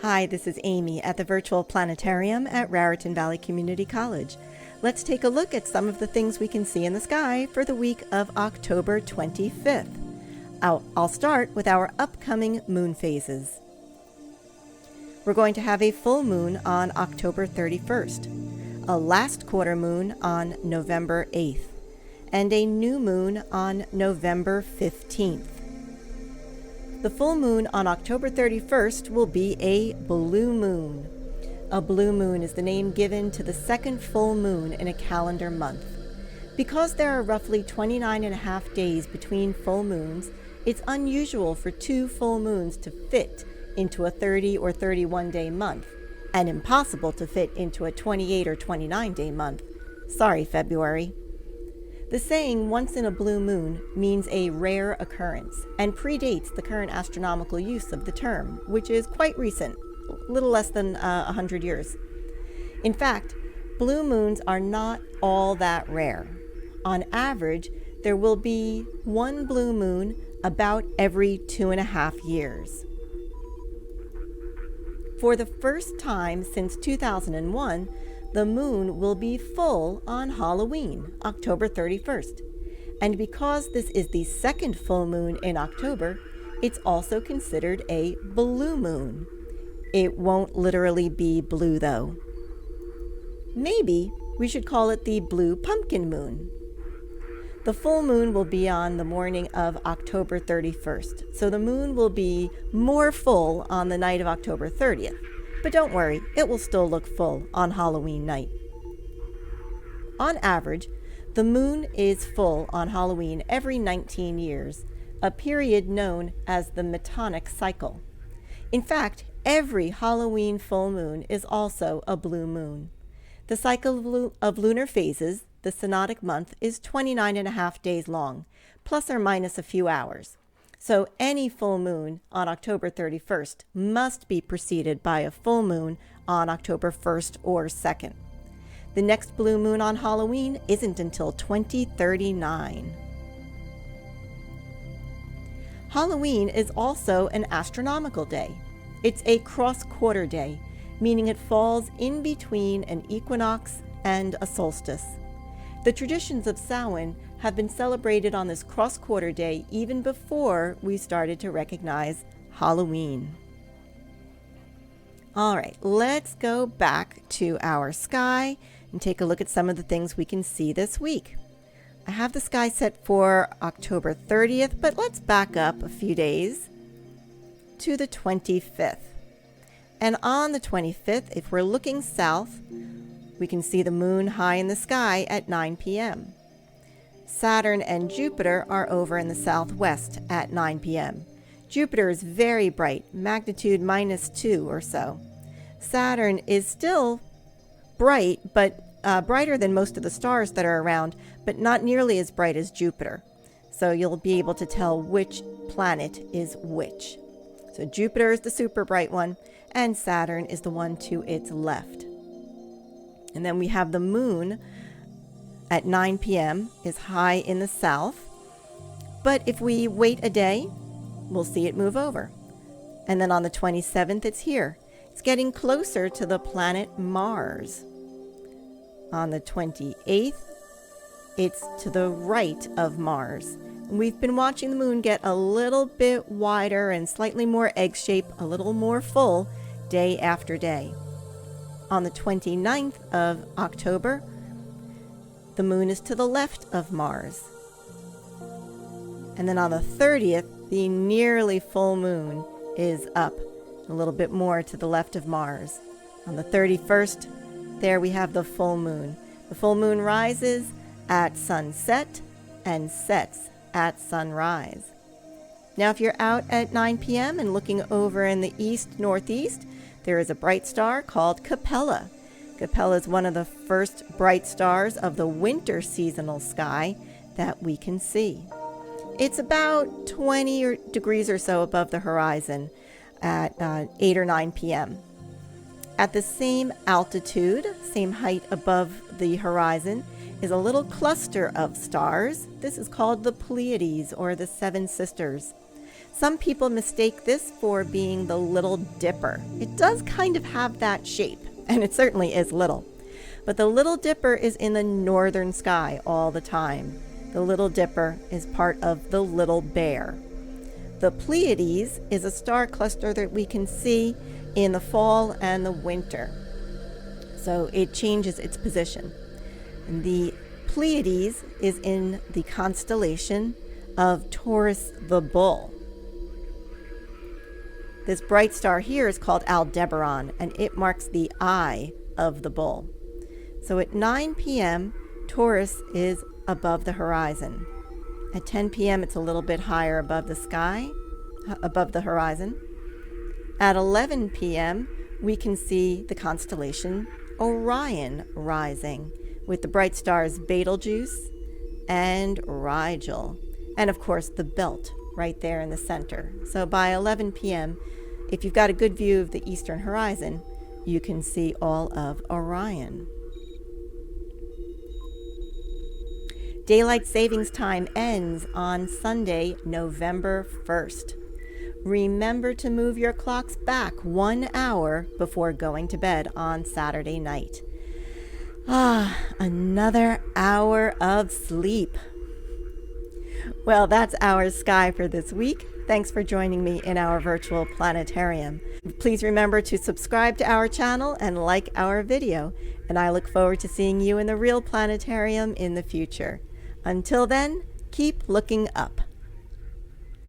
Hi, this is Amie at the virtual Planetarium at Raritan Valley Community College. Let's take a look at some of the things we can see in the sky for the week of October 25th. I'll start with our upcoming moon phases. We're going to have a full moon on October 31st, a last quarter moon on November 8th, and a new moon on November 15th. The full moon on October 31st will be a blue moon. A blue moon is the name given to the second full moon in a calendar month. Because there are roughly 29 and a half days between full moons, it's unusual for two full moons to fit into a 30 or 31 day month, and impossible to fit into a 28 or 29 day month. Sorry, February. The saying, once in a blue moon, means a rare occurrence and predates the current astronomical use of the term, which is quite recent, a little less than 100 years. In fact, blue moons are not all that rare. On average, there will be one blue moon about every 2.5 years. For the first time since 2001, the moon will be full on Halloween, October 31st. And because this is the second full moon in October, it's also considered a blue moon. It won't literally be blue, though. Maybe we should call it the blue pumpkin moon. The full moon will be on the morning of October 31st, so the moon will be more full on the night of October 30th. But don't worry, it will still look full on Halloween night. On average, the moon is full on Halloween every 19 years, a period known as the Metonic cycle. In fact, every Halloween full moon is also a blue moon. The cycle of lunar phases, the synodic month, is 29 and a half days long, plus or minus a few hours. So any full moon on October 31st must be preceded by a full moon on October 1st or 2nd. The next blue moon on Halloween isn't until 2039. Halloween is also an astronomical day. It's a cross-quarter day, meaning it falls in between an equinox and a solstice. The traditions of Samhain have been celebrated on this cross-quarter day even before we started to recognize Halloween. All right, let's go back to our sky and take a look at some of the things we can see this week. I have the sky set for October 30th, but let's back up a few days to the 25th. And on the 25th, if we're looking south, we can see the moon high in the sky at 9 p.m. Saturn and Jupiter are over in the southwest at 9 p.m. Jupiter is very bright, magnitude -2 or so. Saturn is still bright, but brighter than most of the stars that are around, but not nearly as bright as Jupiter. So you'll be able to tell which planet is which. So Jupiter is the super bright one, and Saturn is the one to its left. And then we have the moon at 9 p.m. is high in the south. But if we wait a day, we'll see it move over. And then on the 27th, it's here. It's getting closer to the planet Mars. On the 28th, it's to the right of Mars. And we've been watching the moon get a little bit wider and slightly more egg-shaped, a little more full, day after day. On the 29th of October, the moon is to the left of Mars. And then on the 30th, the nearly full moon is up a little bit more to the left of Mars. On the 31st, there we have the full moon. The full moon rises at sunset and sets at sunrise. Now, if you're out at 9 p.m. and looking over in the east-northeast, there is a bright star called Capella. Capella is one of the first bright stars of the winter seasonal sky that we can see. It's about 20 degrees or so above the horizon at 8 or 9 p.m. At the same altitude, same height above the horizon, is a little cluster of stars. This is called the Pleiades, or the Seven Sisters. Some people mistake this for being the Little Dipper. It does kind of have that shape, and it certainly is little. But the Little Dipper is in the northern sky all the time. The Little Dipper is part of the Little Bear. The Pleiades is a star cluster that we can see in the fall and the winter. So it changes its position. And the Pleiades is in the constellation of Taurus the Bull. This bright star here is called Aldebaran, and it marks the eye of the bull. So at 9 p.m., Taurus is above the horizon. At 10 p.m., it's a little bit higher above the sky, above the horizon. At 11 p.m., we can see the constellation Orion rising, with the bright stars Betelgeuse and Rigel, and of course the belt right there in the center. So by 11 p.m., if you've got a good view of the eastern horizon, you can see all of Orion. Daylight savings time ends on Sunday, November 1st. Remember to move your clocks back 1 hour before going to bed on Saturday night. Another hour of sleep. Well, that's our sky for this week. Thanks for joining me in our virtual planetarium. Please remember to subscribe to our channel and like our video, and I look forward to seeing you in the real planetarium in the future. Until then, keep looking up.